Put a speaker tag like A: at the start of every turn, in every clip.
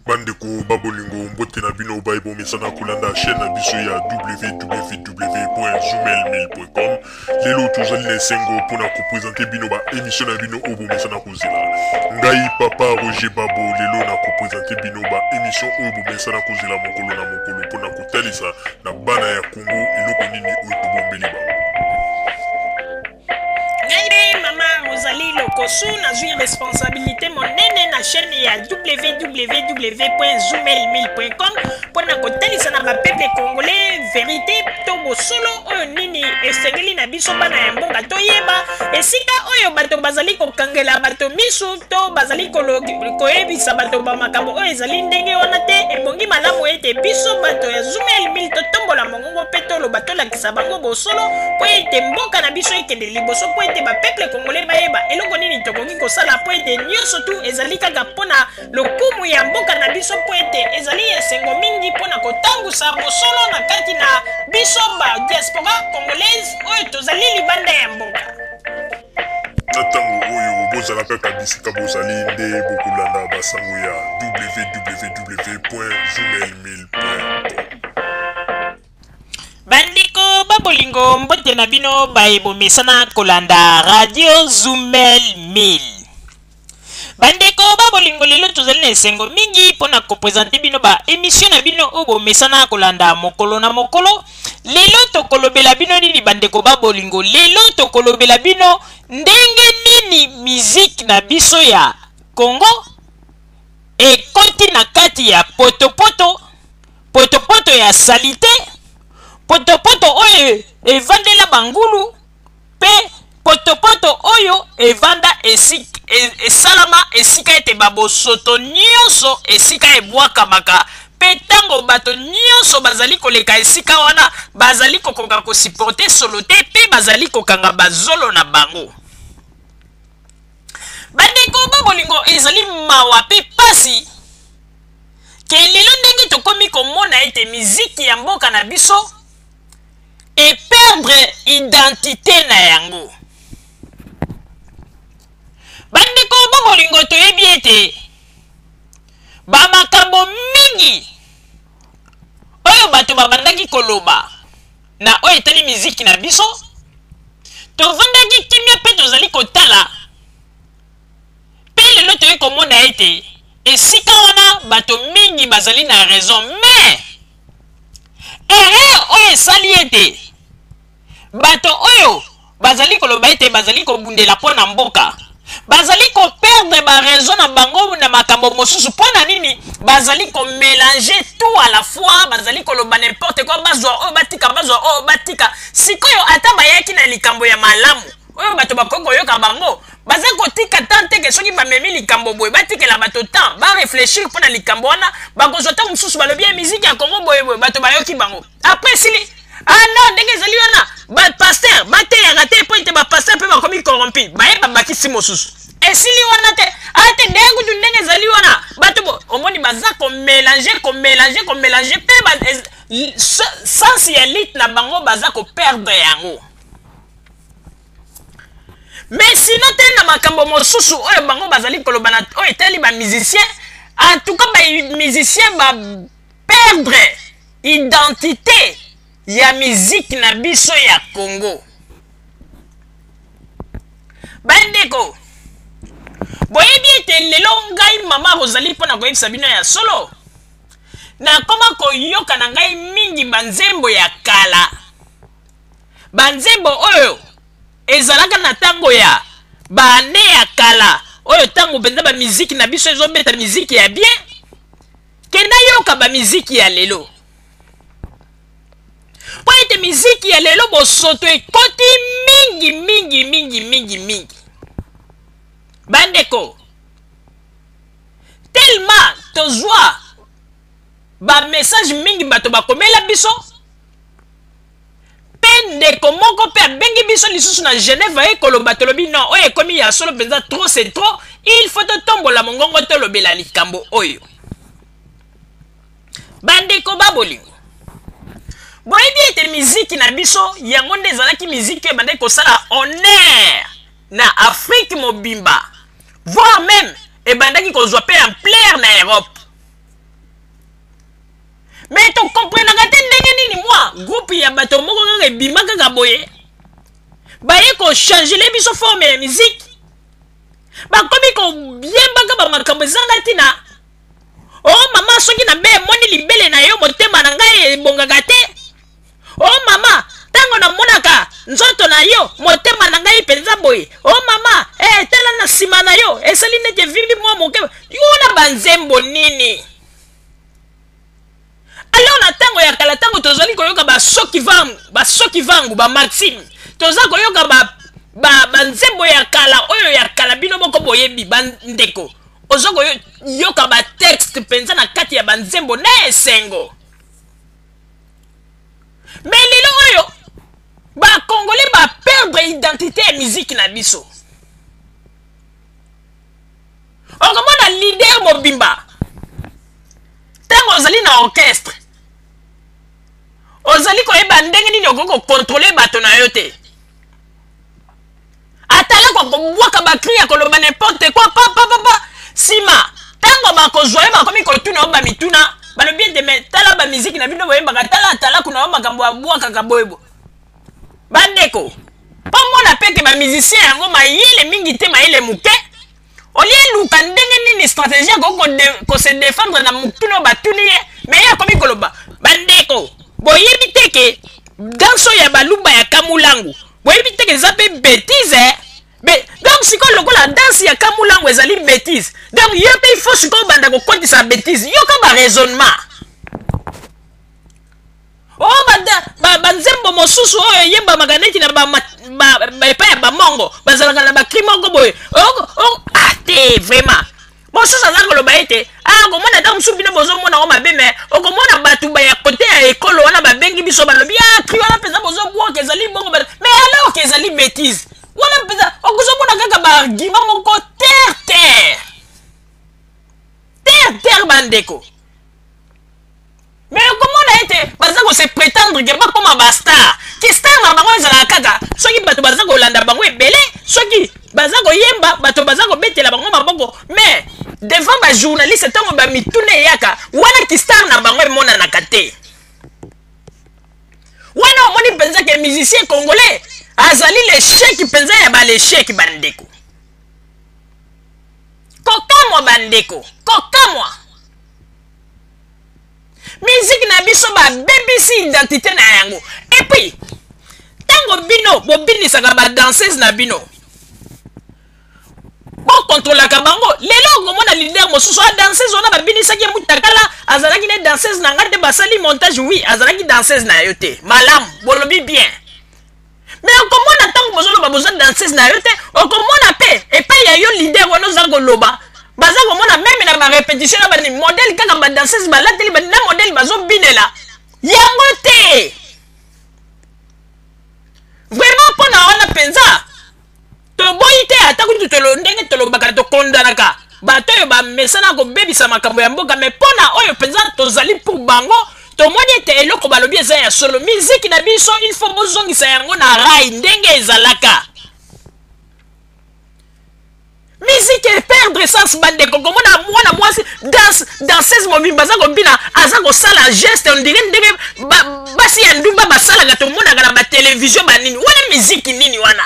A: Bandeko babolingo mbote na bino baibo mesana kulanda chaîne na biso ya www.zoomel.com. Lelo tozali na sengo pona ko présenter bino ba émission na bino obo mesana kozela. Ngai papa Roger Babo lelo na ko présenter bino ba émission obo mesana kozela mokolo na mokolo pona ko talisa na bana ya Congo eloko nini oyo bombeli ba.
B: Rosalie Lokosu na zui responsabilité monene na chaîne ya www.zoomel.com pona kotalisa na bapeple congolais vérité to bosolo oyo nini esengeli na biso bana ya mboka toyeba esika oyo bato bazali kokangela bato misu to bazali koyebisa bato bamakambo oyo ezali ndenge wana te ebongi malamu ete biso bato ya Zoomel totombola mongongo mpe toloba tolakisa bango bosolo po ete mboka na biso ekende liboso po ete bapeple congolais bayeba eloko nini tokoki kosala po ete nyonso tu ezali kaka mpona lokumu ya mboka na biso po ete ezali esengo mingi mpona kotangusa bosolo na kati na biso ba diaspora congolaise oyo tozali libanda ya mboka.
A: Na ntango oyo bozala kaka bisika bozali nde bokolanda basango ya www.zoomel.com.
B: Bandeko babolingo mbote na bino baebomesana kolanda radio Zoomel 1000. Bandeko babolingo lelo tozali na esengo mingi pona ko présenter bino ba émission na bino obomesana kolanda mokolo na mokolo. Lelo tokolobela bino nini bandeko babolingo, lelo tokolobela bino ndenge nini musique na biso ya Congo ekoti na kati ya potopoto ya salite, potopoto oyo evandela bangulu pe potopoto oyo evanda esalama esika ete babosoto nyonso esika ebwakamaka pe tango bato nyonso bazali koleka esika wana bazali kokoka kosiporte solo te pe bazali kokanga bazolo na bango. Bandeko babolingo ezali mawa pe pasi ke lelo ndenge tokomi komona ete miziki ya mboka na biso et perdre identité na yango. Bandeko babolingo toyebi ete bamakambo mingi oyo bato babandaki koloba na oyo etali miziki na biso tovandaki kimia pe tozali kotala pe lelo toye komona ete esika wana bato mingi bazali na raison mais erreur oyo esali ete bato oyo bazali koloba ete bazali kobundela mpona mboka bazali koperdre ba raison na bango na makambo mosusu mpona nini bazali komélanger tout à la fois bazali koloba n'importe quoi bazwa oyo batika bazwa oyo batika sikoyo ata bayaki na likambo ya malamu oyo bato bakoki koyoka bango baza kotika tant teke soki bamemi likambo boye batikela bato temps barefléchir mpona likambo wana bakozwa ntango mosusu balobi ya miziki ya Congo boyeboye bato bayoki bango après sili non ndenge ezali wana bapaster bateyaka te po ete bapaster mpe bakomi corrompi bayeba bakisi mosusu esili wana te ate ndenge kutu ndenge ezali wana bato bo omoni baza komélanger mpe sens ya elite na bango baza koperdre yango. Mais sinon te na makambo mosusu oyo bango bazali koloba na oyo etali bamusicien en tout cas bamusicien baperdre identité ya musique na biso ya Congo. Bandeko boyebi ete lelo ngai mama Rosalie mpona koyebisa bino ya solo nakoma koyoka na ngai mingi banzembo ya kala, banzembo oyo ezalaka na tango ya bane ya kala oyo tango mpenza bamiziki na biso ezobeta miziki ya bien kenda yoka bamiziki ya lelo po ete miziki ya lelo bosoto ekoti mingi. Bandeko tellement tozwa bamessage mingi bato bakomela biso pe ndeko moko mpe abengi biso lisusu na Genève ekoloba tolobi non oyo ekomi ya solo mpenza trop c'est trop il faut totombola mongongo tolobela likambo oyo. Bandeko babolingo boyebi ete miziki na biso yango nde ezalaki miziki oyo ebandaki kosala honneur na Afrique mobimba voire même ebandaki kozwa mpe ampleur na Europe comprendre nga te ndenge nini moi groupe ya bato moko kaka ebima kaka boye baye kochangele biso forme ya musique bakomi koyembaka bamakambo ezanga ntina oh mama soki na be emoni libele na yo motema na ngai ebongaka te oh mama ntango namonaka nzoto na yo motema na ngai mpenza boye oh mama tala na nsima na yo esali neti evimbi mwa moke yona banzembo nini alors na ntango ya kala ntango tozali koyoka basoki vangu baMaxime toza koyoka banzembo ya kala oyo ya kala bino moko boyebi bandeko oza koyoka batexte mpenza na kati ya banzembo na esengo me lelo oyo bakongole baperdre identité ya miziki na biso okomona lider mobimba ntango ozali na orchestre ozali koyeba ndenge nini okoki kokontrole bato na yo te atala kwa kobwaka bakri ya koloba n'importe quoi papa sima ntango bakozwa yo bakomi kotuna yo bamituna balobi ete me tala bamiziki na bino boyembaka tala atala kuna yo makambo abwakaka boyebo bandeko mpo mona peke bamizisien yango mayele mingi te mayele moke olie luka ndenge nini stratégie akoki kose défendre na motuna oyo batuni ye me ye akomi koloba bandeko boyebi teke danso ya balumba ya kamulangu boyebi teke eza mpe bétise donc sikoyo lokola danse ya kamulangu ezali bétise donc yo mpe il faut sikoyo banda kokotisa bétise yoka baraisonnement oh banzembo mosusu oyo eyembamaka neti na epai ya bamongo bazalaka na bakri moko boye te vraiment mosusu aza koloba ete komona ntango mosusu bino bozomona ngo mabe me okomona bato ya kote ya ekolo wana babengi biso balobi kri wana mpenza bozobwaka ezali bongo me alors ke ezali bétise wana mpenza okozomona kaka baargument moko terre bandeko me okomona ete baza kose prétendre ke bakoma bastar ke star na bango ezalaka kaka soki bato baza kolanda bango ebele soki baza koyemba bato baza kobetela bango maboko mais devant bajournaliste ntango bamituna eyaka wana kistar na bango emonanaka te wana omoni mpenza ke musicien congolais azali lesheki mpenza ya balesheki bandeko kokamwa bandeko kokamwa musique na biso babebisi identité na yango epuis ntango bino bobinisaka badanseuse na bino bokontrolaka bango lelo okomona lider mosusu adanseuse wana babinisaki mutakala azalaki ne danseuse na nga te basali montage oui azalaki danseuse na yo te malamu bolobi bien me okomona ntango bozoloba bozwa danseuse na yo te okomona mpe epai ya yo lider wana oza koloba baza komona meme na barépétition na bani modèle kaka badanseuse balateli bani na modèle bazobinela yango te vraiment mpona wana mpenza toboyi te ata kutu ndenge tolobaka tokondanaka bato oyo bamesana kobebisa makambo ya mboka me mpona oyo mpenza tozali pour bango tomoni ete eloko balobi eza ya solo miziki na biso il faut bozongisa yango na rai ndenge ezalaka musique perdre sens bandeko komona mwana mwasi danseuse mobimba aza kobina aza kosala geste ondire ndenge basi ya ndumba basalaka tomonaka na batelevizio banini wana miziki nini wana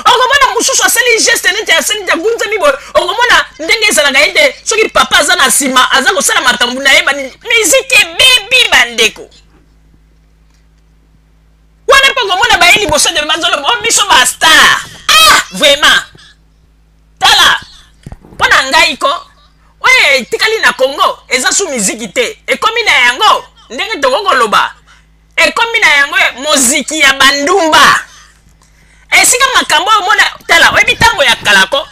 B: okomona mosusu asali geste neti asali neti agunza miboye okomona ndenge ezalaka ete soki papa aza na nsima aza kosala makambo na ye banini miziki ebebi bandeko wana mpe okomona baye liboso de bazoloba biso bastar vraiment tala mpona ngai ko oyo etikali na congo eza su miziki te ekomi na yango ndenge tokokoloba ekomi na yango moziki ya bandumba esika makambo oyo mona tala oyebi ntango ya kalako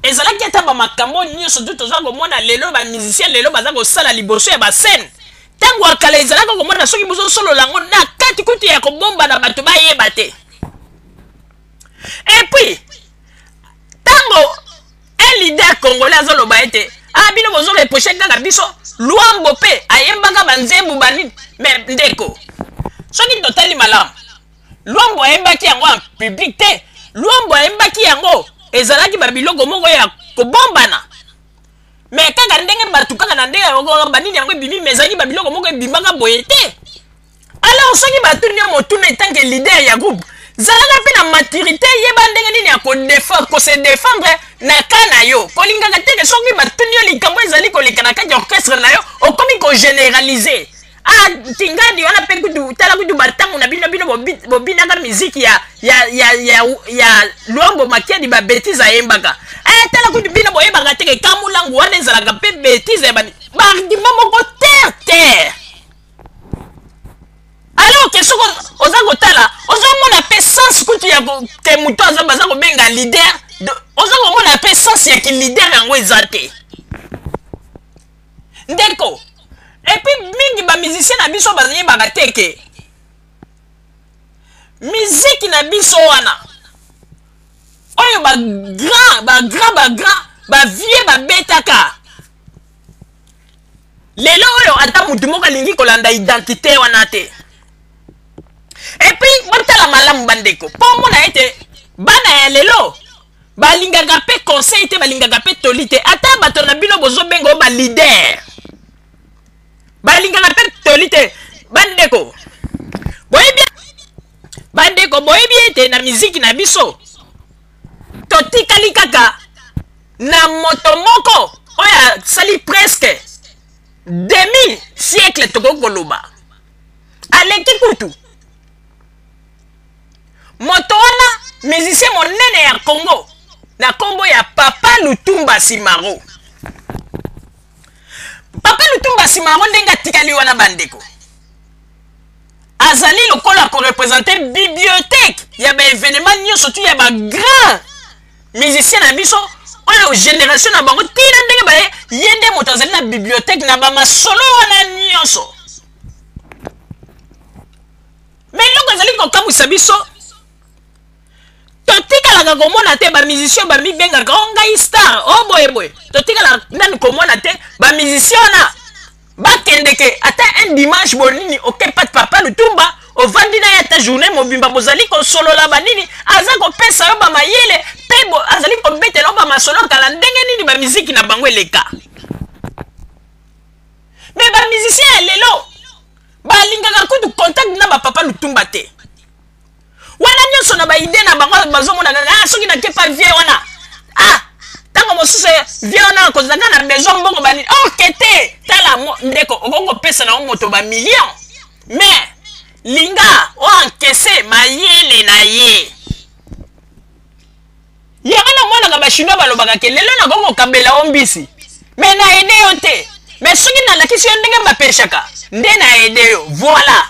B: ezalaki ata bamakambo nyonso tu toza komona lelo bamusicien lelo baza kosala liboso ya bascène ntango ya kala ezalaki komona soki bozosolola yango na kati kutu ya kobomba na bato bayeba te epuis ntango un leader congolais azoloba ete bino bozoreproche kaka biso lwambo mpe ayembaka banzembu banini me ndeko soki totali malamu lwambo ayembaki yango en public te lwambo ayembaki yango ezalaki babiloko moko ya kobombana me kaka ndenge bato kaka na ndenge banini yango ebimi mezaki babiloko moko ebimbaka boye te. Alors soki batuni motuna etanke leader ya groupe zalaka mpe na maturité yeba ndenge nini ya se défendre na ka na yo kolingaka teke soki batuni yo likambo ezali koleka na kati ya orchestre na yo okomi kogénéraliser. Ah tingadi wana mpe kutu tala kutu batango na bino bobinaka miziki ya luambo makiadi babétise ayembaka. Tala kutu bino boyebaka teke kamulangu wana ezalaka mpe bétise ya bardima moko terre. Alors que soko oza kotala oza mona pe sens kutu ya ke muto aza baza kobenga leader oza komona pe sens ya ki leader yango eza te ndeko. Et puis mingi ba musicien na biso bazayebaka te ke miziki na biso wana oyo ba vie babetaka lelo oyo ata mutu moko alingi kolanda identité wana te. Et puis botala malamu bandeko po mona ete bana ya lelo balingaka pe conseil te balingaka pe toli te ata bato na bino bozobenga ba leader balingaka pe toli te bandeko boyebi ete na miziki na biso totikali kaka na moto moko oyo asali presque demi siècle tokokoloba aleki kutu moto wana musicien monene ya Congo na kombo ya Papa Lutumba Simaro. Papa Lutumba Simaro ndenge atikali wana bandeko azali lokola ko représenter bibliothèque ya ba événement nyonso tu ya ba grand musicien na biso oyo génération na bango tina ndenge ba yende moto azali na bibliothèque na ba masolo wana nyonso. Mais loko azali kokamwisa biso totikalaka komona te bamusicien bamibengaka ngai star boye totikala nani komona te bamusicien wana bakendeke ata un dimanche bonini okepate Papa Lutumba ovandi na ye ata journée mobimba bozali kosolola banini aza kopesa yo bamayele mpe azali kobetela yo bamasolo kala ndenge nini bamiziki na bango eleka. Mais bamusicien ya lelo balingaka kutu contact na Papa Lutumba te wana nyonso na baide na bango bazomona soki nakepa vie wana ntango mosusu vie wana kozanga na maison mbongo banini okete tala ndeko okokopesa na moto bamillion mais linga oankese mayele na ye yango na mwanaka bachinois balobaka ke lelo nakokokabela o mbisi mais na ede yo te mais soki nalakisi yo ndenge bapeshaka nde na ede yo voilà.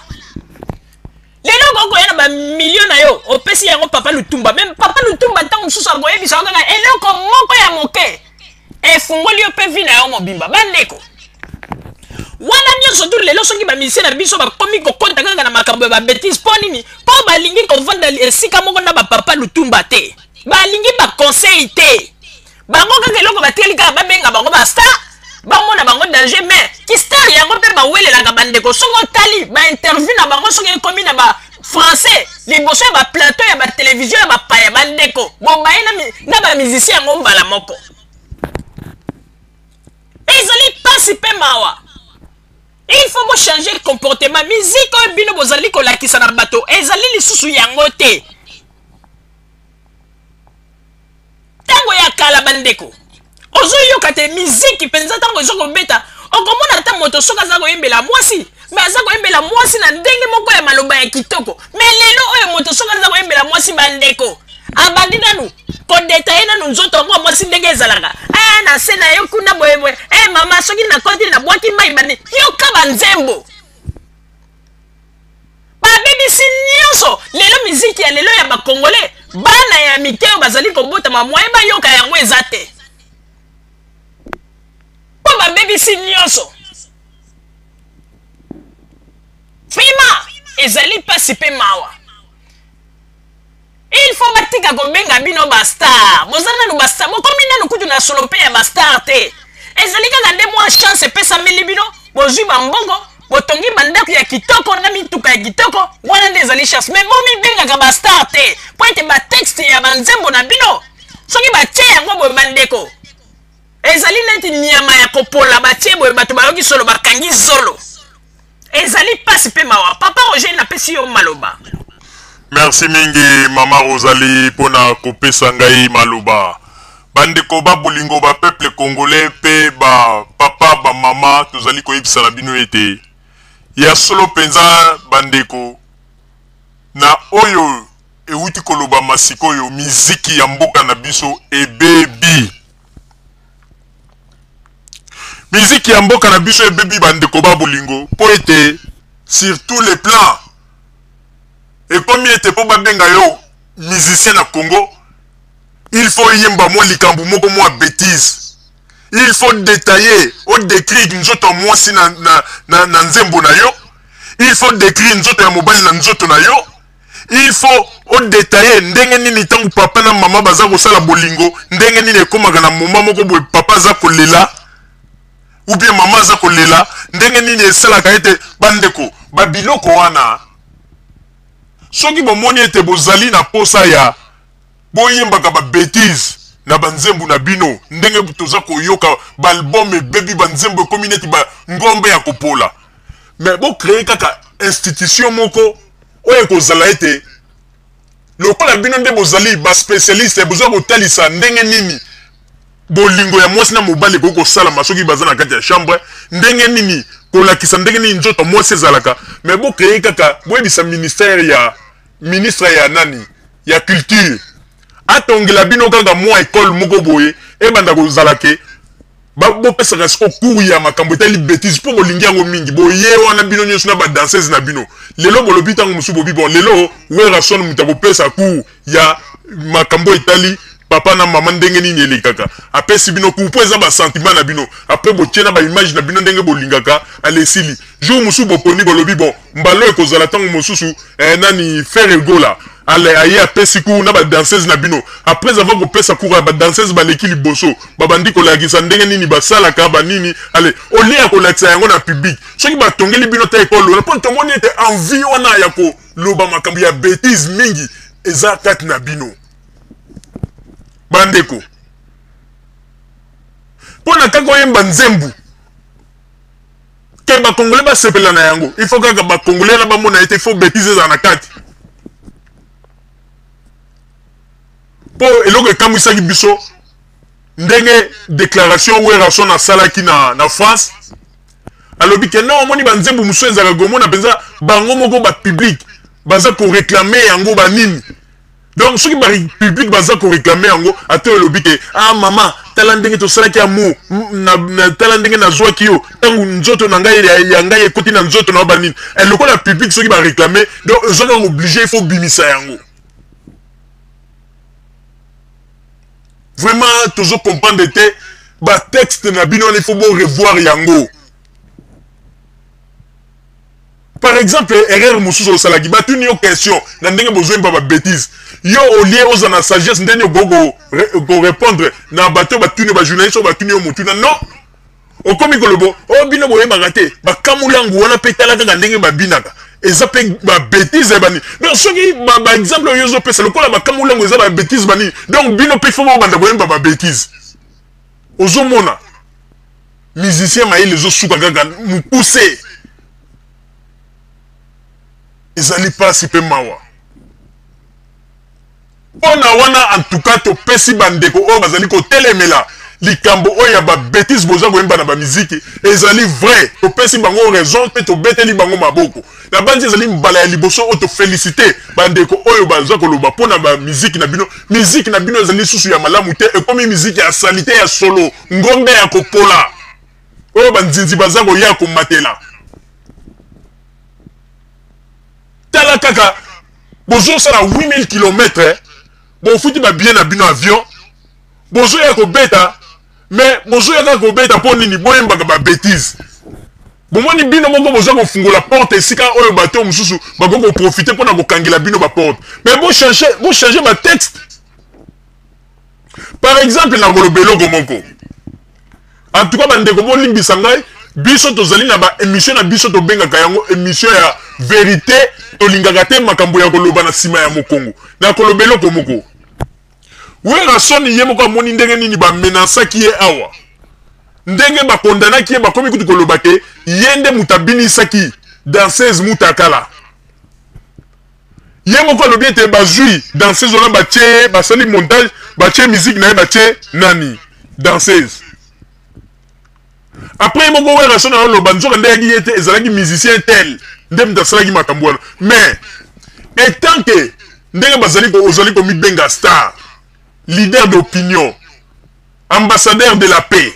B: Lelo koko yana ba million na yo opesi yango Papa Lutumba même Papa Lutumba tango mususu akoyebisa kaka eloko moko ya moke efungoli yo pe vi na yo mobimba bandeko wana nyonso tu lelo soki bamisien na biso bakomi kokonta kaka na makambo ya babétise mpo nini mpo balingi kovanda esika moko na Papa Lutumba te balingi baconseil te bango kaka eloko batikali kaka babenga bango bastar bamona bango danger mais ki star yango mpe bawelelaka bandeko soko otali bainterview na bango soki ekomi na bafrançais liboso ya baplateau ya batelevizio ya bapaya bandeko bobaye na bamusicien yango mbala moko ezali pasi mpe mawa. Il faut changer comportement musique oyo bino bozali kolakisa na bato ezali lisusu yango te ntango ya kala bandeko ozoyoka te miziki mpenza ntango ezokobeta okomona ata moto soki aza koyembela mwasi me aza koyembela mwasi na ndenge moko ya maloba ya kitoko me lelo oyo moto soki aza koyembela mwasi bandeko abandi nanu kodetaye nanu nzoto yango mwasi ndenge ezalaka na se na yo kuna boyeboye mama soki nakoti na bwaki mai bandi yoka banzembo babebisi nyonso lelo miziki ya lelo ya bakongole bana ya mike oyo bazali kobotama mwaye bayoka yango eza te po babebisi nyonso prima ezali pasi mpe mawa. Il faut batika kobenga bino bastar bozala nanu bastar bokomi nanu kutu na solo mpe ya bastar te ezali kaka nde mwa chance epesameli bino bozwi bambongo botongi bandako ya kitoko na mituka ya kitoko wana nde ezali chance me bomibengaka bastar te po ete batexte ya banzembo na bino soki batie yango boye bandeko ezali neti nyama ya kopola batie boye bato bayoki solo bakangi zolo ezali pasi pe mawa papa Roger napesi yo maloba.
A: Merci mingi mama Rosalie pona kopesa ngai maloba. Bandeko ba bolingo ba peuple congolais pe ba papa ba mama tozali koyebisa na bino ete ya solo penza bandeko na oyo ewuti koloba masikoyo miziki ya mboka na biso ebebi. Miziki ya mboka na biso ebebi bandeko ba bolingo po ete sur tous les plans. Et comme il était pour babenga yo musicien na Congo, il faut yemba mo likambu moko mo bêtise. Il faut détailler ou décrire nzoto moi si na nzembo na yo. Il faut décrire nzoto ya mobali na nzoto na yo. Il faut ou détailler ndenge nini tangu papa na mama baza ko sala bolingo, ndenge nini ekomaka na moma moko boy papa za kolela ou bien mama za kolela, ndenge nini esala ka ete bandeko babiloko wana. Soki bomoni ete bozali na posa ya boyembaka ba bêtise na banzembu na bino ndenge toza koyoka ba album ebebi banzembu community ba ngombe ya kopola mais bo créer kaka institution moko oyo kozala ete lokola bino nde bozali ba spécialiste boza kotalisa ndenge nini bolingo ya mwasi na mobali ko sala masoki baza na kati ya chambre ndenge nini kolakisa ndenge nini nzoto mwasi ezalaka mais bo créer kaka boyebisa ministre ya nani ya culture atongela bino kaka mwa école moko boye ebanda kozalake bo pesaka siko cours ya makambo etali bêtise po kolingi yango mingi boye wana bino nyonso na ba danseuse na bino lelo bolobi tango mosu bobi bon lelo wera son muta kopesa cours ya makambo etali papa na mama ndenge nini elekaka apesi bino kupo eza ba sentiment na bino après botiena ba image na bino ndenge bolingaka alesili jour musu boponi bolobi bon mbalo ekozala tango mosusu nani faire gola ale aye apesi ku na ba danseuse na bino après avoir kopesa ku ba danseuse baleki liboso babandi kolakisa ndenge nini basalaka ba nini ale olia kolakisa yango na public soki batongeli bino ta ekolo na ponto moni ete envie wana ya ko loba makambo ya bêtise mingi eza kati na bino bandeko pona kako yemba nzembu ke ba congolais ba sepela na yango il faut kaka ba congolais na ba mona ete faut bêtiser za na kati po eloko ekamwisaki biso ndenge déclaration wera son asalaki na France alobi ke non moni ba nzembu musu ezaka gomona penza bango moko ba public baza ko réclamer yango ba nini. Donc, ceux qui sont public, ils vont réclamer en gros, à tout le but, ah maman, talanding to salaki amu, talanding na joie qui yo, tangu nzoto nangai yangai écouter na nzoto na banin. Et le coup la public, ceux qui vont réclamer, donc ils sont obligés, il faut bimisa yango. Vraiment, toujours comprendre que bah texte na bino, il faut bon revoir yango. Par exemple, erreur mususu salaki batu ni yo question na ndenge besoin ba bêtise yo au lieu aux na sagesse ndenge go répondre na bato batu ni ba journaliste batu ni yo mutu na non o komi kolobo o bino boye magate ba kamulangu wana petala kanga ndenge ba binaka eza pe ba bêtise bani donc soki ba exemple yo zo pesa lokola ba kamulangu eza ba bêtise bani donc bino pe fo banda boye ba bêtise ozo mona musicien ma il zo suka kanga mu pousser ezali pasi pe mawa pona wana en tout cas to pesi bandeko o bazali ko telemela likambo oya ba bêtise boza ko emba na ba musique ezali vrai to pesi bango raison pe to beteli bango maboko na bandi ezali mbala ya liboso o to féliciter bandeko oyo baza ko loba pona ba musique na bino ezali susu ya malamu te e comme musique ya salité ya solo ngombe ya kopola oyo banzinzi baza ko ya ko matela tala kaka bozo sala 8000 km bon futi ba bien na bino avion bozo ya ko beta mais bozo ya ko beta po nini boyemba ba bêtise bomoni bino moko bozo ko fungola porte esika oyo bato mususu ba ko profiter pona ko kangela bino ba porte mais bo changer ba texte par exemple na kolobelo moko en tout cas bandeko bo limbisa ngai biso tozali na ba émission na biso to benga kayango émission ya vérité to lingaka te makambo ya koloba na sima ya mokongo na kolobelo ko moko wera soni ye moko amoni ndenge nini ba menaça ki ye awa ndenge bakondana ki bakomi kutu koloba ke yende mutabini saki danseuse mutakala yemo ko lobi ete bazui danseuse ona batie basali montage batie musique na batie nani danseuse après moko wera sona loba nzoka ndeki ete ezalaki musicien tel ndem dasalaki makambo wana mais étant que ndenge bazali ko ozali ko mibenga star leader d'opinion ambassadeur de la paix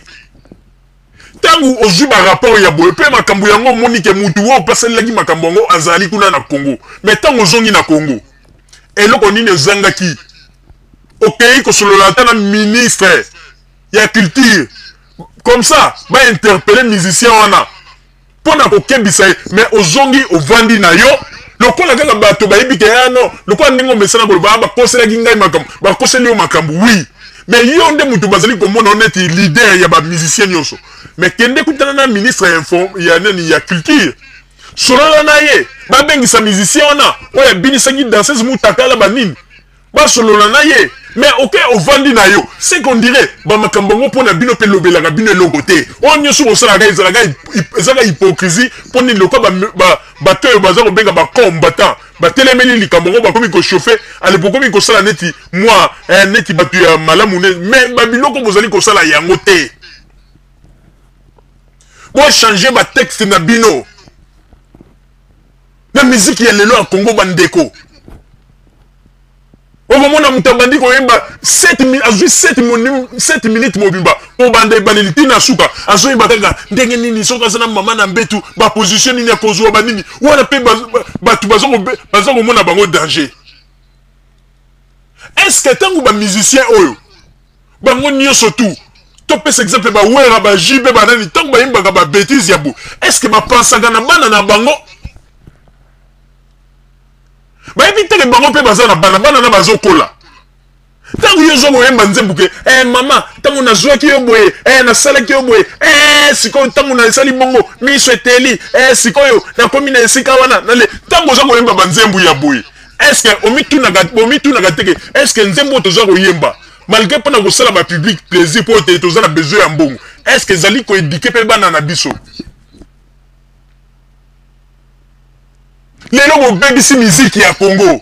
A: tangu ozwi ba rapport ya boye pe makambo yango monike mutu wo pasalaki makambo yango azali kuna na Congo mais tangu ozongi na Congo eloko nini ezangaki okei kosolola ata na ministre ya culture comme ça ba interpeller musicien wana pona kokebisa mais ozongi ovandi na yo lokola kaka bato bayebi ke no lokola ndenge mesana koloba bakoselaki ngai makambo bakoseli yo makambo oui mais yo nde mutu bazali komona oneti leader ya ba musicien nyonso mais kende kutana na ministre ya nani ya culture solola na ye babengisa musicien wana oya binisaki danseuse mutakala banini basolola na ye mais ok ovandi na yo c'est qu'on dirait ba makambo ngo pona bino pe lobelaka bino eloko te on nyonso osalaka ezalaka hypocrisie poni loko bato oyo baza kobenga bacombattant batelemeli likambo ngo bakomi kochauffe ale bokomi kosala neti moi neti bato ya malamu ne mais babiloko bozali kosala yango te bo changer ba texte na bino na musique ya lelo ya Congo bandeko okomona mutabandi koyemba 7 minutes mobimba po bande baneliti na suka azoyemba kaka ndenge nini soka sana mama na mbetu ba position nini ya kozwa banini wana pe batu bazo komona bango danger. Est-ce que tangu ba musicien oyo bango nyonso tout to pesa exemple ba wera ba jibe banani tangu ba yemba ba bêtise ya bo est-ce que ba pensaka na bana na bango ba éviter bango pe baza na bana na bazokola tangu yozo moyemba nzembuke mama tangu na zwaki yo boye na salaki yo boye siko tangu na sali bongo miso eteli sikoyo na komi na esika wana nale tangu zo moyemba banzembu ya boye est-ce que omitu na gateke est-ce que nzembo tozo koyemba malgré pona ko sala ba public plaisir pour te tozo na besoin ya mbongo est-ce que zali ko éduquer pe bana na biso lelo mo bebisi musique ya Congo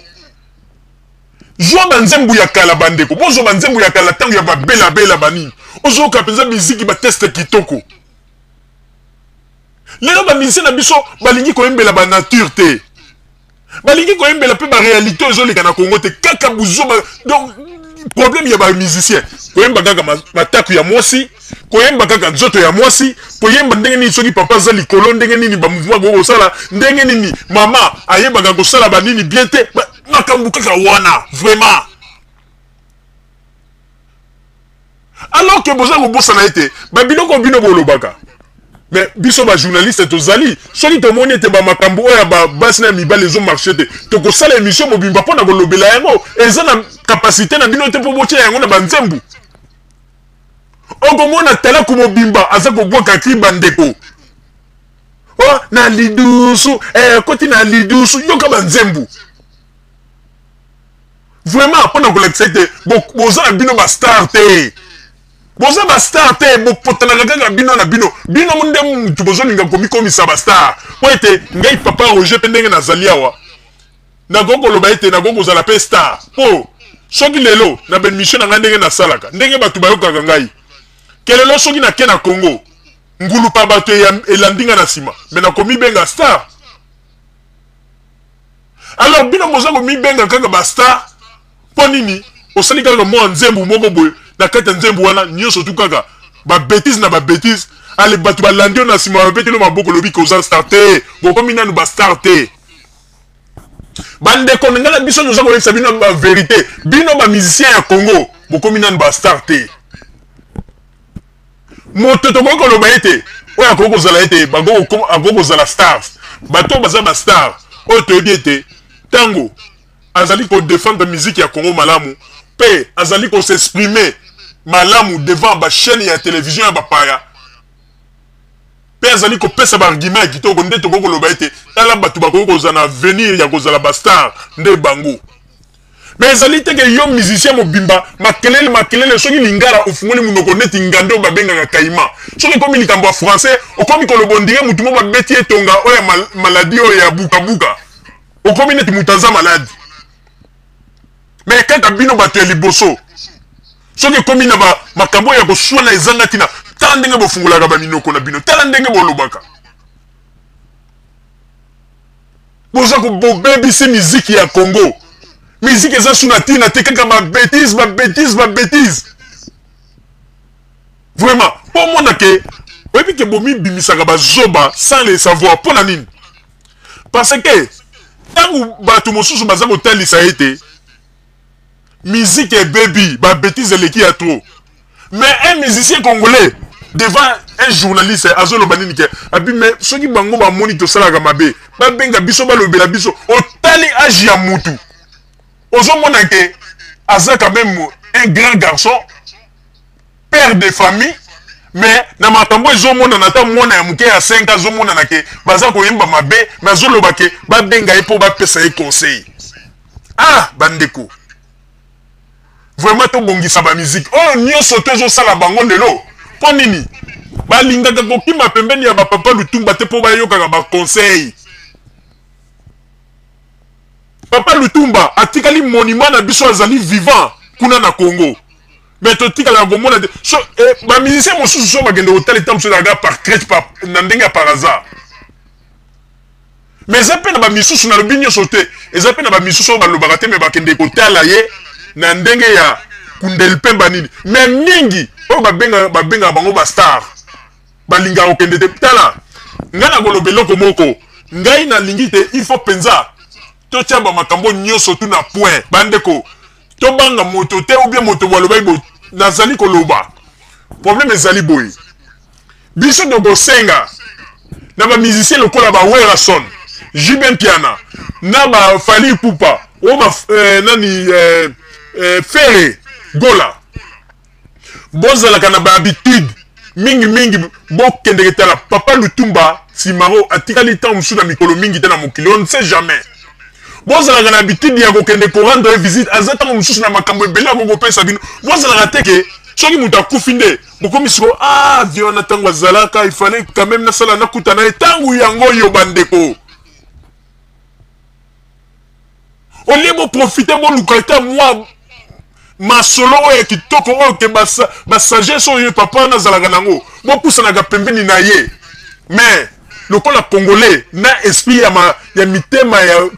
A: joa banzembu ya kala bandeko bozo banzembu ya kala tangu ya bela banini ozo kapenza musique ba test kitoko lelo ba musicien na biso balingi ko embela ba nature te balingi ko embela pe ba réalité ozo leka na Congo te kaka buzo donc problème ya ba musicien ko emba kaka mataku ya mwasi ko yemba kaka nzoto ya mwasi ko yemba ndenge nini soki papa za likolo ndenge nini ba mouvement go sala ndenge nini mama ayemba kaka sala ba nini bien te makambu kaka wana vraiment alors que boza ko bossa na été ba biloko bino bolobaka mais biso ba journaliste tozali soki to moni te ba makambu oya ba basina mibale zo marché te to ko sala émission mobimba pona ko lobela yango eza na capacité na bino te po botia yango na banzembu okomona tala ko mobimba aza ko bwaka ki bandeko oh na lidusu koti na lidusu yoka banzembu vraiment pona ko l'accepter boza na bino ba star te boza ba star te bopotana kaka bino na bino munde mutu bozolinga komisa ba star po ete ngai papa Roger pe ndenge nazali awa na gongo loba ete na gongo zala pe star po soki lelo na ben mission na ndenge na salaka ndenge batu bayokaka ngai kelelo soki na ke na Congo ngulu pa bato elandinga na sima mais na komi benga star alors bino boza komi benga kaka ba star po nini osali kaka mo nzembu moko boye na kata nzembu wana nyonso tu kaka ba bêtise na ba bêtise ale batu balandio na sima ba petelo maboko lobi ko za star te bokomi nanu ba star te bande ko ngala biso nous avons sabi na ba vérité bino ba musicien ya Congo bokomi nanu ba star te moto to ko loba ete oya ko zala ete bango ko agogo zala stars bato baza ba star o to ete tango azali ko défendre musique ya Congo malamu pe azali ko s'exprimer malamu devant ba chaîne ya télévision ya bapaya pe azali ko pesa ba argument kitoko nde to ko loba ete ala batu ba ko zana venir ya ko zala ba star nde bango mais ezali te ke yo musicien mobimba makelele soki lingala ofungoli munoko neti ngando babengaka kaima soki komi likambo ya français okomi koloba ndire mutu mo babeti etonga oyo maladi oyo ya bukabuka okomi neti mutu aza maladi mais kaka bino bato ya liboso soki ekomi na makambo ya koswana ezanga tina tala ndenge bofungolaka baminoko na bino tala ndenge bolobaka boza kobebisi miziki ya Congo musique eza suna tina te kaka babétise vraiment po mona ke oyebi ke bomi bimisaka bazoba sans le savoir mpo na nini parce que ntango bato mosusu baza kotalisa ete musique ebebi babétise eleki ya trop mais un musicien congolais devant un journaliste azoloba nini ke abi mais soki bango bamoni tosalaka mabe babenga biso balobela biso otali age ya mutu ozomona ke aza quand même un grand garçon père de famille mais na makambo ezomona na ta mwana ya muke ya 5 azomona na ke baza koyemba mabe mais azoloba ke babenga ye po bapesa ye conseil bandeko vraiment tobongisa ba musique oyo nyonso tozosala bango lelo mpo nini balingaka kokima pembeni ya bapapa Lutumba te mpo bayokaka baconseil Papa Lutumba atikali monument na biso azali vivant kuna na Congo mais totikala komona te so ba musicien mosusu so bakende hôtel temps so daga par crête na ndenge par hasard mais zape na ba misusu na lobi nyonso te ezape na ba misusu balobaka te mais bakende kotala ye na ndenge ya kundelpemba nini mais mingi oyo babenga bango ba star balinga okende te tala ngana kolobeloko moko ngai na lingi te il faut penza totia ba makambo nyonso tu na point bandeko to banga moto te ou bien moto waloba bo nazali koloba problème ezali boy biso de bosenga na ba musicien lokola ba Werason Jiben Piana na ba Fali Pupa o ba nani Ferre Gola bozala kana ba habitude mingi bokende tala Papa Lutumba Simaro atikali temps musu na mikolo mingi te na mokili on ne sait jamais bozala kana habitude ya kokende ko rendre visite azata mususu na makambo ebele akokopesa bino bozala teke soki mutu akufi nde bokomi siko vion na tango azalaka il fallait quand même nasala nakuta na etangu yango yo bandeko olebo profiter mo lukata moi masolo oyo kitoko oyo ke ba sagesse oyo papa nazalaka nango bopusanaka pembeni na ye mais lokola congolais na esprit ya mitema ya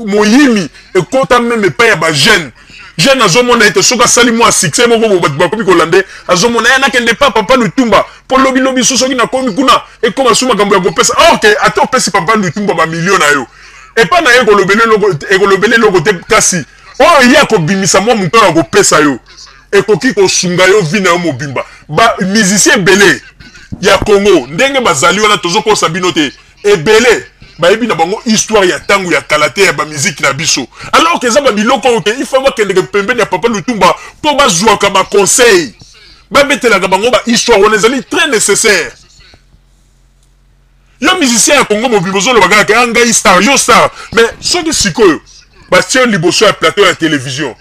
A: moyimi ekota même pas ya ba jeune azomona ete soka sali moi succès moko bakomi kolande azomona ya nakende pa Papa Lutumba po lobi soki na komi kuna ekoma suma kambo ya kopesa ok ata opesi Papa Lutumba ba million na yo epa na ye kolobele logo te kasi oyo ye akobimisa mwa moto na kopesa yo ekoki kosunga yo vi na yo mobimba ba musicien ebele ya Congo ndenge bazali wana tozokosa bino te ebele bayebi na bango histoire ya tangu ya kalate ya ba musique na biso alors que za ba biloko ke il faut bakende pembeni ya Papa Lutumba po bazwaka ba conseil babetelaka bango ba histoire wana ezali très nécessaire yo musicien ya Congo mobimba ozolobaka ke ngai star yo star mais soki sikoyo batie liboso ya plateau ya télévision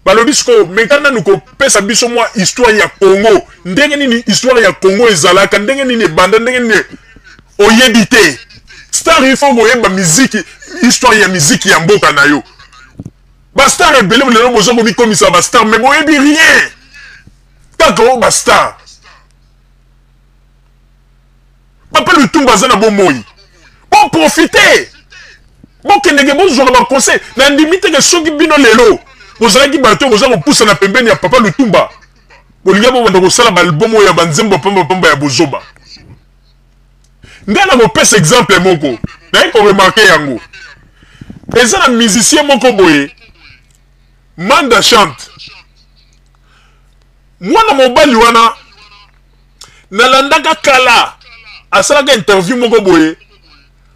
A: balobi sikoyo mekana nukopesa biso mwa histoire ya Congo ndenge nini histoire ya Congo ezalaka ndenge nini ebanda ndenge nini oyebi te star il faut koyeba musique histoire ya musique ya mboka na yo ba star ebele lelo bozo komikomisa ba star mais boyebi rien kaka o ba star Papa Lutumba aza na bomoi bon profiter bokendeke bozwaka baconseil na ndimi teke soki bino lelo bozalaki bato boza kopusa na pembeni ya Papa Lutumba bolinga bobanda kosala baalbum oyo ya banzembo pamba ya bozoba nde na kopesa exemple moko naye koremarke yango eza na musicien moko boye Manda Chante mwana mobali wana nalandaka kala asalaka interview moko boye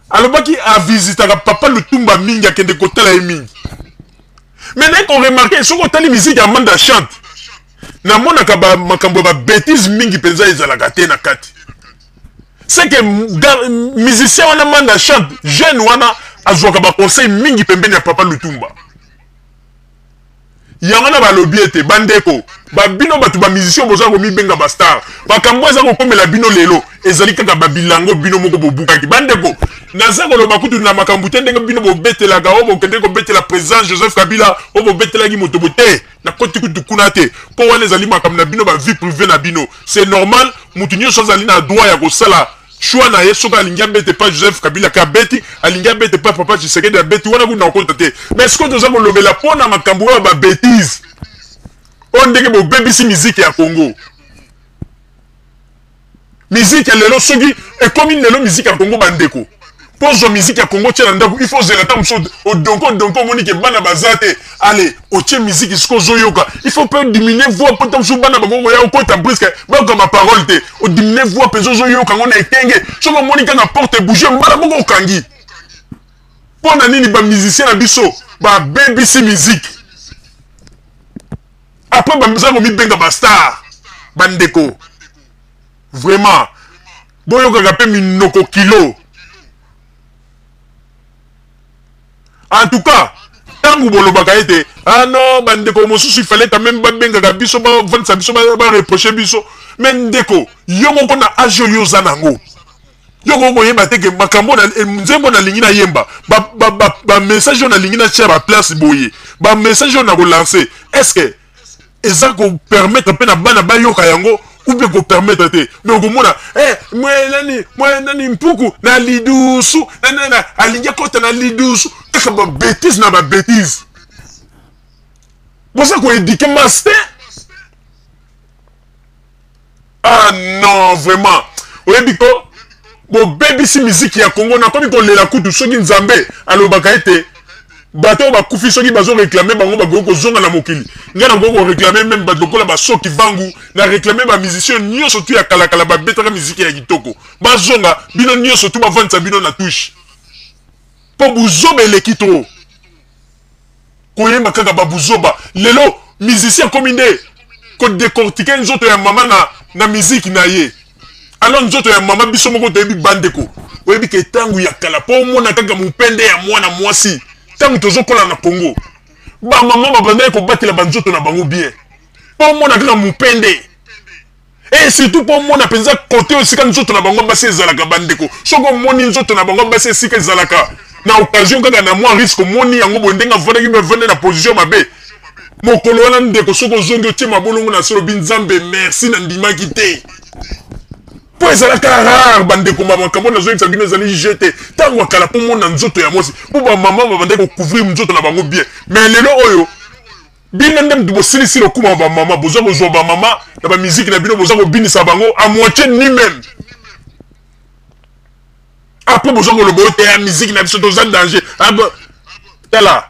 A: alobaki avisitaka Papa Lutumba mingi akende kotala ye mingi mais naye koremarke soki otali musique ya Manda Chante namonaka makambo ya babétise mingi mpenza ezalaka te na kati c'est que musicien wana Manda Chante jeune wana azwaka ba conseil mingi pembeni ya Papa Lutumba yango na balobi ete bandeko babino bato ba musicien boza ko mibenga ba star bakambo eza ko komela bino lelo ezali kaka babilango bino moko bobukaki bandeko naza ko loba kutu na makambo te ndenge bino bobetela ga obo kende ko betela président Joseph Kabila obo betela gi moto bote na koti kutu kuna te po wana ezali makambo na bino ba vie privée na bino c'est normal mutu nyonso azali na droit ya kosala choix na yeso ka linga bete pas Joseph Kabila ka beti alinga bete pas papa Tshisekedi de beti wana kuna ko te mais est-ce que nous avons levé la pona makambo ba bêtise on ndenge bo BBC musique ya Congo musique ya lelo soki et comme il lelo musique ya Congo bandeko pose musique ya Congo tient ndako il faut zela tam so au donko monique bana bazate allez au tient musique isko zoyoka il faut pas diminuer voix pour tam so bana bango ya ko ta brisque ba comme ma parole te au diminuer voix peso zoyoka ngona ekenge so ko monika na porte bouger mbala boko kangi pona nini ba musicien na biso ba BBC musique après ba muzango mi benga ba star bandeko vraiment boyoka ka pe minoko kilo. En tout cas, tant que vous avez ah non, bandeko, il fallait quand même benga biso, vendre biso, reprocher biso. Mais ndeko, yongo kona ajolio zanango. Yongo ko yemba teke makambo na nzembo na lingina yemba. Ba message na lingina tia ba place boye. Ba message na ko lancer. Est-ce que eza ko permettre pe na bana ba yoka yango ou bien ko permettre te mais okomona moi nani mpuku na lidusu na alinga kota na lidusu kaka ba bêtise na ba bêtise bosa ko éduquer master ah non vraiment oyebi ko bo BBC musique ya Congo na komi ko lela kutu soki nzambe alobaka ete bato ba kufi soki bazo réclamer bango ba goko zonga na mokili ngana goko réclamer même ba dokola ba soki vangu na réclamer ba musicien nyoso tu ya kala ba betaka musique ya kitoko ba zonga bino nyoso tu ba vanta bino na touche po buzoba elekitro ko yema kaka ba buzoba lelo musicien kominde ko décortiquer nzoto ya mama na musique na ye alors nzoto ya mama biso moko to yebi bandeko oyebi ke tangu ya kala po mona kaka mupende ya mwana mwasi tant que tozo kola na Congo ba maman ba banda ko batela banzoto na bango bien po mona kaka mupende et surtout po mona penza côté aussi kan nzoto na bango basi ezalaka bandeko soko moni nzoto na bango basi esika ezalaka na occasion kaka na moi risque moni yango bondenga vona ki me vende na position mabe mokolo wana ndeko soko zongi otima bolongo na solo binzambe merci na ndima kite po ezalaka rare bandeko makambo na zoyebisa bino ezali jeté ntango akala po mona nzoto ya mwasi po bamama babandaki kocouvrir nzoto na bango bien mais lelo oyo bino nde mutu bosilisili okuma bamama boza kozwa bamama na bamiziki na bino boza kobinisa bango à moitié ni même après boza koloba oyo te ya miziki na biso toza danger tala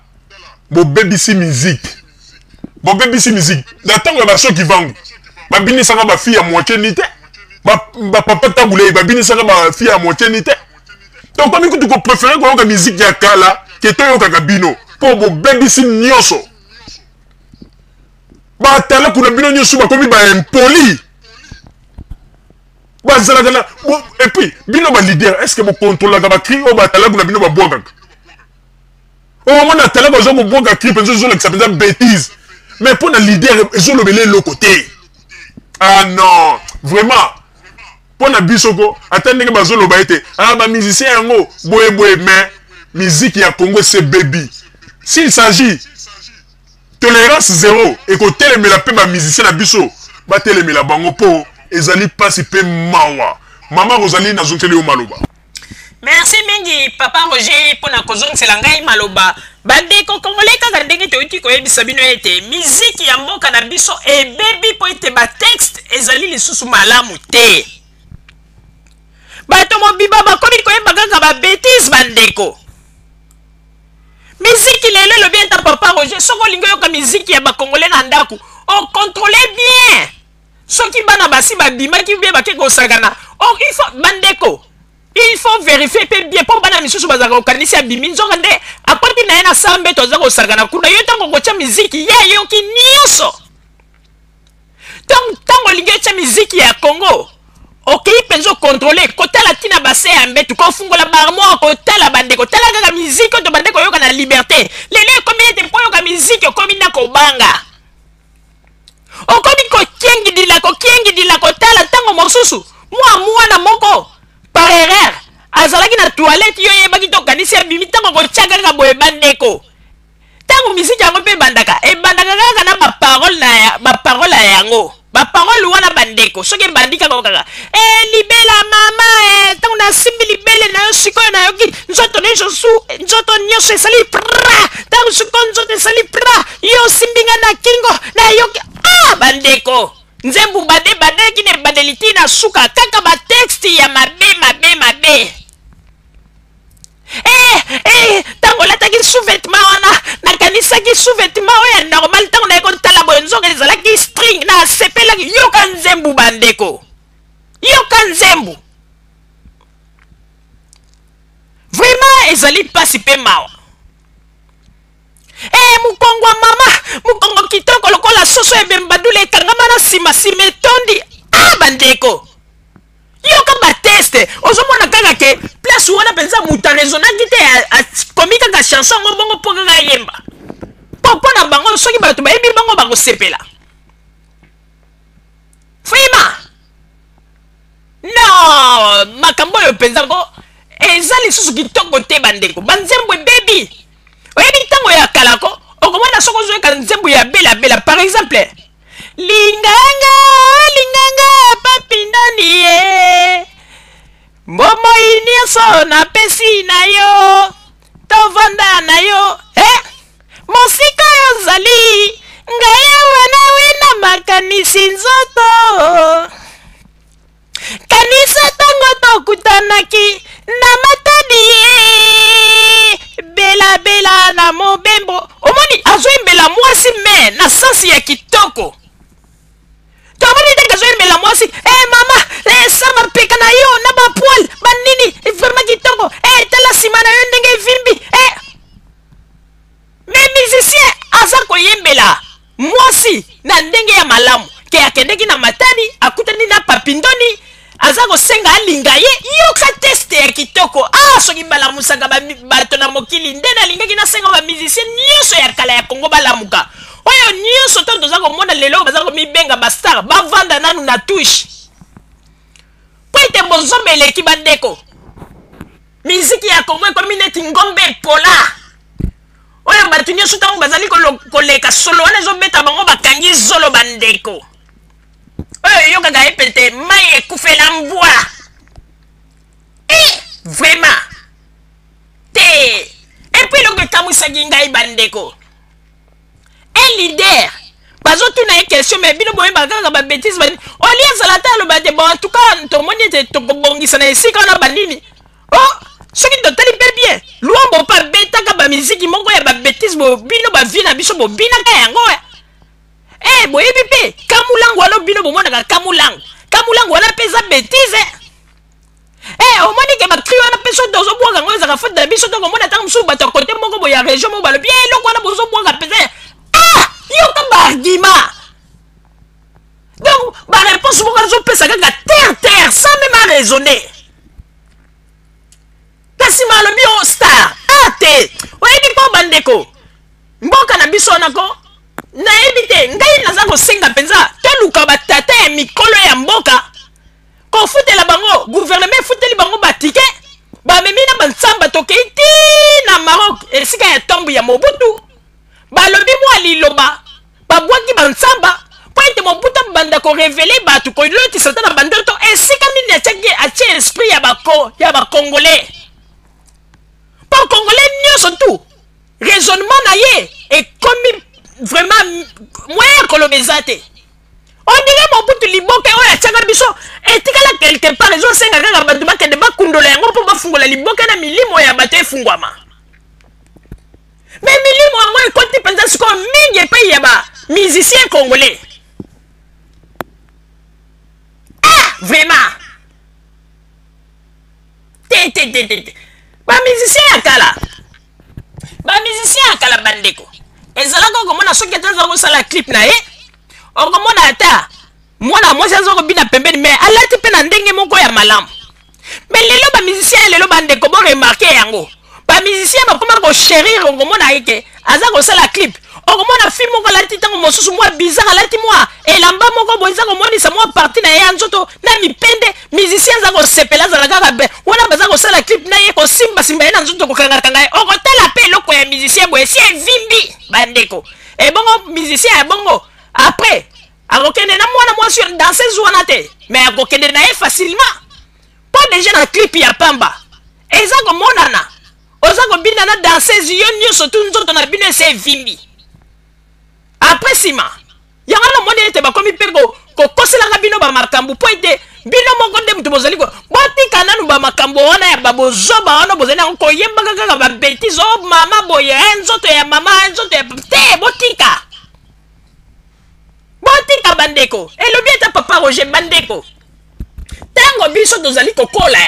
A: bobebisi miziki na ntango ya basoki vangu babinisaka bafille ya moitié ni te papa tabulei babinisaka bafille ya moitié ni te donc komi kutu kopréféré koyoka miziki ya kala ke toyokaka bino mpo bobebisi nyonso batala kuna bino nyonso bakomi baimpoli bazalaka na et puis bino balider est ce que bokontrolaka bacri oyo batala kuna bino babwakaka omona atala baza kobwaka cri mpenza ezolakisa mpenza bêtise mais mpo na lider ezolobela eloko te ah non vraiment pour na bisoko ata ndenge bazoloba ete bamusicien yango boye mais musique ya Congo c'est baby s'il s'agit tolérance zéro et kotelemela pe bamusicien na biso batelemela bango po ezali pasi pe mawa mama Rosalie nazongeli yo maloba.
B: Merci mingi papa Roger pour na kozongisela ngai maloba bandeko kongole kaka ndenge toyuti koyebisa bino ete musique ya mboka na biso ebebi po ete batexte ezali lisusu malamu te bato mobiba bakomi koyeba kaka babétise bandeko musique lelo elobi enta papa Roger soko olingi oyoka musique ya bakongole na ndako ocontrole bien soki bana basi babimaki bie bake kosakana il faut bandeko il faut vérifier bien pour bana misusu bazaka kokanisi abimi nzonga nde akoti na ye na sambe toza kosakana kuna yo ntango kotia miziki ye yoki nyonso ntango olingi otia miziki ya Congo okei mpenza okontrole kotala ntina base ya mbetu kofungola barmoire kotala bandeko tala kaka miziki oyo to bandeko oyoka na liberté lelo ekomi ete mpo oyoka miziki musique okomi na kobanga okomi kokiengidila kotala ntango mosusu mwana moko par erreur azalaki na toilette yo yebaki tokanisi abimi ntango kotia kaka boye bandeko ntango misiki yango mpe ebandaka kaka na baparole ya yango baparole wana bandeko soki ebandi kaka kaka libela mama ntango nasimbi libele na yo sikoyo nayoki nzoto nyonso esali pra ntango sikoyo nzoto esali pra yo osimbinga na kingo nayoki bandeko nzembu badeki na ebandeli ti na suka kaka batexte ya mabe ntango olataki sous-vêtement wana nakanisaki sous-vêtement oyo ya normal ntango naye kotala boye nzongo ezalaki string na asepelaki yoka nzembu bandeko yoka nzembu vraiment ezali mpasi mpe mawa mukongo wa mama mukongo kitoko lokola soso ebembadula ekangama na nsima etondi bandeko yoka bateste ozomona kaka ke place wana mpenza moto arezonaki te akomi kaka chanson ngo bongo mpo kaka yemba mpo na bango soki bato bayebi bango bakosepela vraimen non makambo oyo mpenza ngo eza lisusu kitoko te bandeko banzembo ebebi oyebi ntango ya kalako okomona soko ozoyeka nzembo ya belabela par exemple linganga papindani ye mbomoi nyonso napesi na yo tovanda na yo mosika oyo ozali ngai awa nawe na makanisi nzoto kanisa ntango tokutanaki na matadi ye belabela na mobembo omoni azoyembela mwasi me na sansi ya kitoko tomoni ndenge azoyembela mwasi mama sama peka na yo na bapoil banini vraimen kitoko tala nsima na yo ndenge evimbi me musicien aza koyembela mwasi na ndenge ya malamu ke akendeki na matadi akutani na papindoni aza kosenga alinga ye yoka teste ya kitoko soki balamusaka bato na mokili nde nalingaki nasenga bamusicien nyonso ya kala ya kongo balamuka oyo nyonso to toza komona lelo baza komibenga bastar bavanda nanu na tushe po ete bozomba eleki bandeko miziki ya kongo ekomi neti ngombe epola oyo bato nyonso ntango bazali koleka solo wana ezobeta bango bakangi zolo bandeko oyo yokaka epete mai ekufela mbwa vraiment te epuis eloko ekamwisaki ngai bandeko un leader bazotuna ye question me bino boyebaka kaka babétise banini oli azala te aloba te bon en tout cas tomoni ete tokobongisa na esika wana banini soki totali mpe bien luambo mpe abetaka bamiziki moko ya babétise bino bavi na biso bobinaka yango boyebi mpe kamulangu wana bino bomonaka kamulangu wana mpe eza bétise omoni ke bakri wana mpe so tozobwaka yango ezaka faute na biso tokomona ntango mosusu bato ya kote moko boye ya région moko balobi eloko wana bozobwaka mpenza yoka baargument donc baréponse moko azopesa kaka terre sans même araisonner kasi malobi o star te oyebi mpo bandeko mboka na biso wanako nayebi te ngai naza kosenga mpenza toluka batata ya mikolo ya mboka kofutela bango gouvernement efuteli bango batike bamemi na bansamba tokei ti na Maroc esika ya tombu ya Mobutu balobi mwa liloba babwaki bansamba po ete Mobutu banda korevele bato kolotisa ta na bandoto esika nini atie esprit ya bakongolais po congolais nyonso tu raisonnement na ye ekomi vraiment moyen koloba eza te ondire Mobutu liboke oyo atiaka biso etikala quelque part ezosenga kaka bato bakende bakundola yango mpo bafungola liboke na milimo ya bato efungwama me milimo yango ekoti mpenza sikoyo mingi epai ya bamusicien congolais vraiment te bamusicien ya kala bandeko ezalaka okomona soki ata aza kosala clip na ye okomona ata mwana mwasi aza kobina pembeni me alati mpe na ndenge moko ya malamu me lelo bamusicien ya lelo bandeko boremarke yango bamusicien bakoma koshérir okomona eke aza kosala clip
C: okomona fi moko alati ntango mosusu mwa bizarre alati mwa elamba moko boye eza komonisa mwa parti na ye ya nzoto na mipende musicien aza kosepela azala kaka be wana baza kosala clip na ye kosimbasimba ye na nzoto kokangakanga ye okotala mpe eloko ya musicien boye si evimbi bandeko ebongo musicien ya bongo après akokende na mwana mwasi danseuse wana te mais akokende na ye facilement po déjà na clip ya pamba eza komonana oza kobina na danseuse yo nyonso tu nzoto na bino ese evimbi après sima yango namoni ete bakomi mpe kokoselaka bino bamakambo mpo ete bino moko nde mutu bozali botika nanu bamakambo wana ya babozoba wana bozali yango koyembaka kaka babetise o mama boye nzoto ya mama nzoto ya te botika bandeko elobi ete papa Roger bandeko ntango biso tozali kokola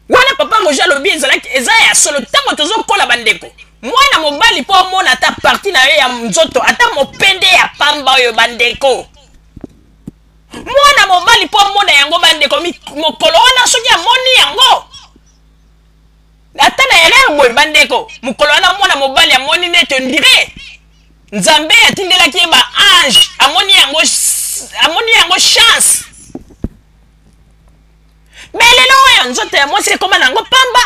C: wana papa Roger alobi eza ya solo ntango tozokola bandeko mwana mobali po omona ata parti na yo ya nzoto ata mopende ya pamba oyo bandeko mwana mobali po omona yango bandeko mokolo wana soki amoni yango ata na erreur boye bandeko mokolo wana mwana mobali amoni nete ondire nzambe atindelaki ye ba ange amoni yango chance me lelo oyo nzoto ya mwasi ekoma nango pamba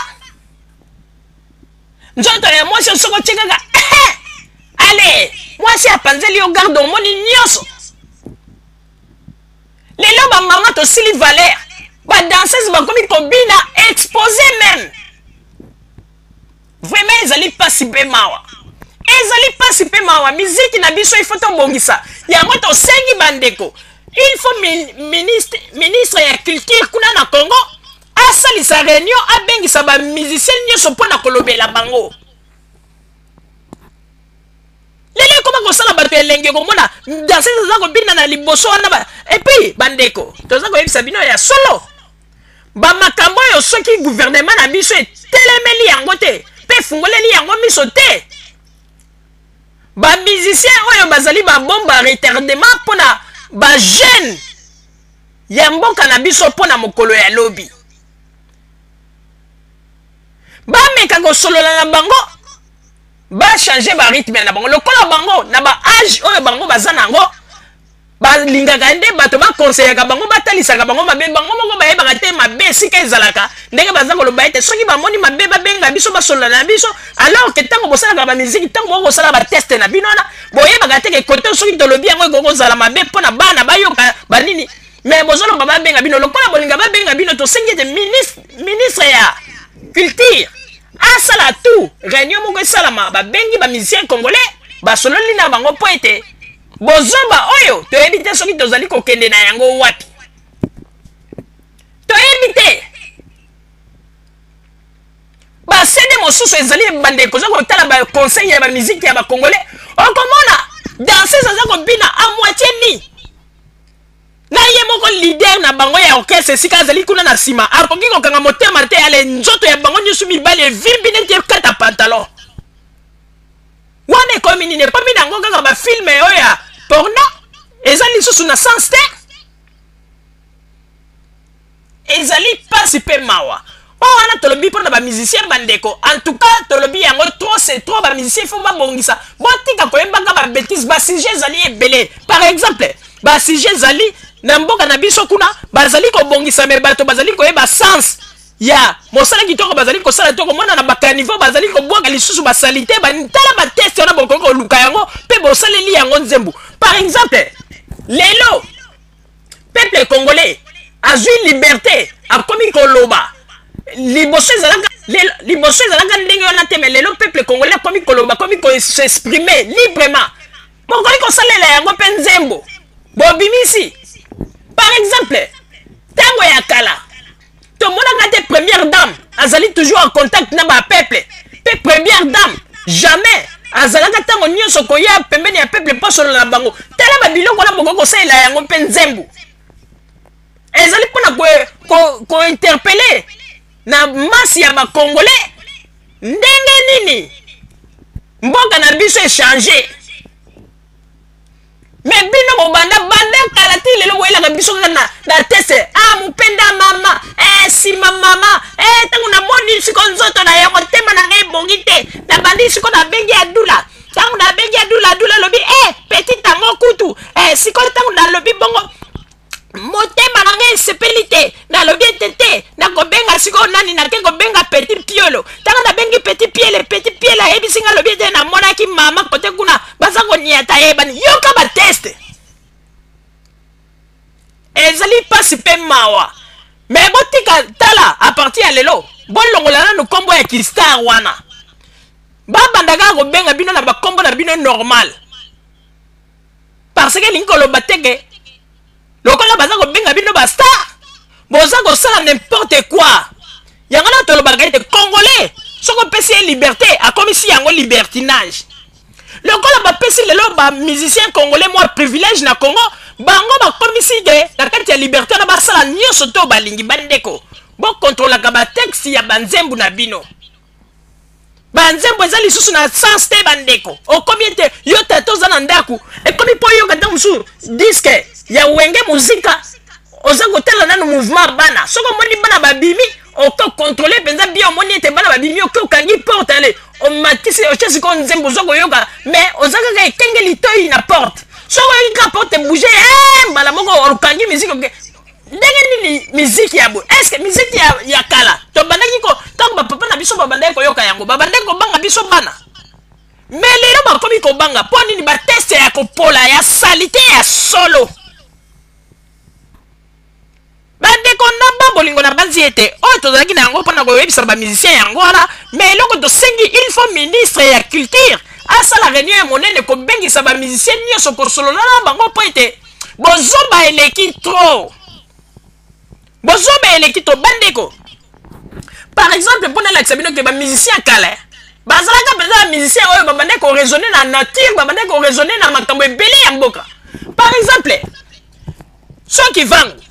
C: nzoto ya mwasi soko tshekaka ale mwasi apanzeli yo garde omoni nyonso lelo bamama tosili valeur badanseuse bakomi kobina expose même vraiment ezali pasi mpe mawa miziki na biso ifo tobongisa yango tosengi bandeko il faut ministre ya culture kuna na Congo asalisa réunion abengisa bamusicien nyonso mpo na kolobela bango lelo ekoma kosala bato elenge komona danseuse aza kobina na liboso wana epuis bandeko toza koyebisa bino ya solo bamakambo oyo soki gouvernement na biso etelemeli yango te mpe efungoleli yango miso te bamusicien oyo bazali babomba retardement mpona bajeune ya mboka na biso mpona mokolo ya lobi bameka kosolola na bango bachange barythme na bango lokola bango na baage oyo bango baza nango balingaka nde bato bakonseyaka bango batalisaka bango mabe bango moko bayebaka te mabe esika ezalaka ndenge baza koloba ete soki bamoni mabe babenga biso basolola na biso alors ke ntango bosalaka bamiziki ntango bokosala bateste na bino wana boyebaka te ke kote soki tolobi yango ekokozala mabe mpona bana bayoka banini mais bozoloka babenga bino lokola bolinga babenga bino tosengi ete ministre ya culture asala tout réunion moko esalama babengi bamusicien congolais basololi na bango mpo ete bozoba oyo toyebi te soki tozali kokende na yango wapi toyebi te basede mosusu ezali bandeko oza kotala baconseil ya bamiziki ya bacongolais okomona danseuse aza kobina a moitié ni na ye moko lider na bango ya orchestre esika azali kuna na nsima akoki kokanga motema te ale nzoto ya bango nyonso mibali evimbi neti ekata pantalon wana ekomi nini ekomi nango kaka bafilme oyo ya porno eza lisusu na sens te ezali pasi mpe mawa oyo wana tolobi mpona bamusicien bandeko en tout cas tolobi yango trop c'est trop bamusicien ifo babongisa botika koyembaka babétise basujet ezali ebele par exemple basujet ezali na mboka na biso kuna bazali kobongisa me bato bazali koyeba sens ya mosala kitoko bazali kosala to komona na bakaniveau bazali kobwaka lisusu basalite tala bateste wana bokoki koluka yango mpe bosaleli yango nzembo par exemple lelo peuple congolais azwi liberté akomi koloba liboso ezalaka ndenge wana te me lelo peuple congolais akomi koloba akomi koexprime librement bokoki kosalela yango mpe nzembo bobimisi par exemple ntango ya kala tomonaka te première dame azali toujours en contact na bapeuple mpe première dame jamais azalaka ntango nyonso koya pembeni ya peuple mpo solola na bango tala babiloko wana bokoki kosalela yango mpe nzembo ezali mpona kointerpele na masi ya bacongolais ndenge nini mboka na biso echange me bino bobanda kala ti lelo boyelaka biso kaka na tese mopenda mama nsima mama ntango namoni siko nzoto na yango tema na ngai ebongi te nabandi siko nabengi adula ntango nabengi nalobi petit tango kutu sikoyo ntango nalobi bongo motema na ngai esepeli te nalobi ete te nakobenga sikoyo nani nake kobenga petit piolo ntango nabengi petit piele ayebisi ngai alobi ete namonaki mama kote kuna baza koniata yebani yoka bateste ezali pasi mpe mawa me botika tala a partir ya lelo bolongola nanu nkombo ya kistar wana babandaka kobenga bino na bakombo na bino normal parce que elingi koloba teke lokola baza kobenga bino bastar boza kosala n'importe quoi yango na tolobaka ete congolais soko opesi ye liberté akomisi yango libertinage lokola bapesi lelo bamusicien congolais mwa privilège na congo bango bakomisi te na kati ya liberté na basala nyonso to balingi bandeko bokontrolaka batexte ya banzembu na bino banzembo eza lisusu na sens te bandeko okomi ete yo tata oza na ndako ekomi mpo yoka ntango mosusu diske ya wenge muzika oza kotala nanu mouvement bana soki omoni bana babimi okokontrole mpenza bien omoni ete bana babimi oke okangi porte ale omatisi otie sikoyo nzembo oza koyoka mais oza kaka ekengeli toi na porte soki oyoki kaka porte bouge mbala moko okangi miziki oke ndenge nini miziki ya boye estce miziki ya kala tobandaki ko ntango bapapa na biso babandaki koyoka yango babandaki kobanga biso bana me lelo bakomi kobanga mpo nini bateste ya kopola ya salite ya solo bandeko namba bolingo na banzi ete oyo tozalaki na yango mpona koyebisa bamusicien yango wana me eloko tosengi il faut ministre ya culture asala réunion ya monene kobengisa bamusicien nyonso kosolola na bango mpo ete bozoba eleki trop bozoba eleki to bandeko par exemple mpona lakisa bino ke bamusicien kala bazalaka mpenza bamusicien oyo babandaki koraisonne na nature babandaki koraisonne na makambo ebele ya mboka par exemple soki vangu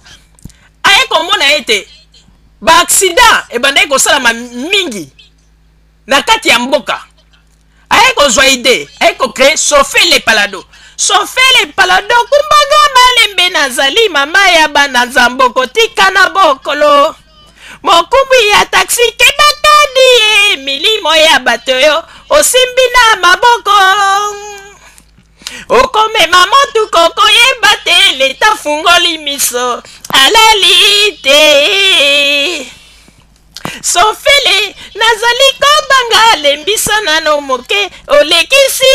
C: aye komona ete baaccident ebandaki kosalama mingi na kati ya mboka aye kozwa ide aye kocree sofele palado kumbaga malembe nazali mama ya bana nzambo kotika na bokolo mokumbu ya taxi kebakadi ye milimo ya bato yo osimbi na maboko okomema motuko koyeba te leta fungoli miso alali te sofele nazali kobanga lembisa nano moke olekisi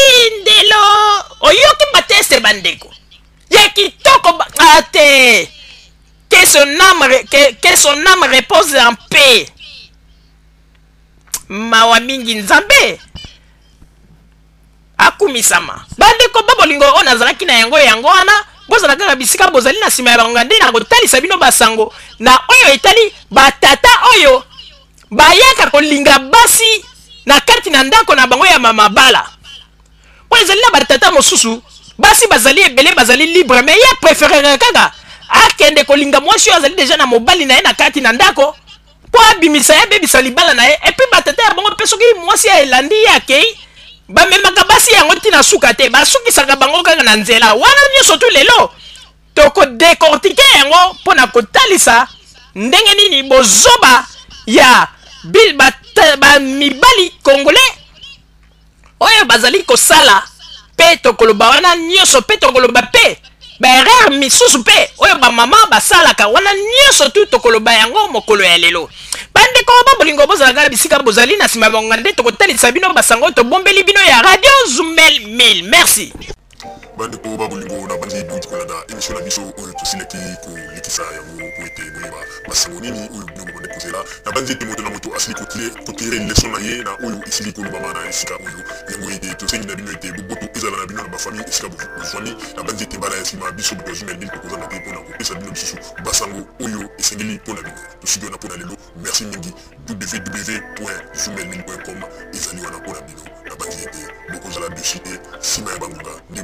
C: ndelo oyoki bateste bandeko ya kitoko ate que son âme repose en paix mawa mingi nzambe akumisama bandeko babolingo oyo nazalaki na yango wana bozala kaka bisika bozali na nsima ya bangonga nde na kotalisa bino basango na oyo etali batata oyo bayaka kolinga basi na kati na ndako na bango ya mamabala po ezali na batata mosusu basi bazali ebele bazali libre mais ye préférera kaka akende kolinga mwasi oyo azali deja na mobali na ye na kati na ndako po abimisa ye abebisa libala na ye epuis batata ya bango mpe soki mwasi ya elandi ye akei bamemaka basi yango ntina suka te basukisaka bango kaka na nzela wana nyonso tu lelo tokodekortike yango mpo na kotalisa ndenge nini bozoba ya mibali congolais oyo bazali kosala mpe tokoloba wana nyonso mpe tokoloba mpe baerreur misusu mpe oyo bamama basalaka wana nyonso tu tokoloba yango mokolo ya lelo bandeko babolingo bozalaka na bisika bozali na nsima bango nde tokotalisa bino basango tobombeli bino ya radio Zumel 1000 merci
A: bandeko babolingo na bandi duti kolanda émission na biso oyo tosilaki kolekisa yango po ete boyeba basango nini oyo bino babande kozela na bandi ete moto na moto asili kotire leson na ye na oyo esili kolobama na esika oyo yango ete tosengi na bino ete boboto ezala na bino na bafamille esika bozwani na bandi ete mbala ya nsima biso boto ya Zumel 1000 tokozanga te mpona kopesa bino lisusu basango oyo esengeli mpona bino tosiki wana mpona lelo merci mingi www.zumel1000.com ezali wana mpona bino na bandi ete bokozala desite nsima ya bangonga nde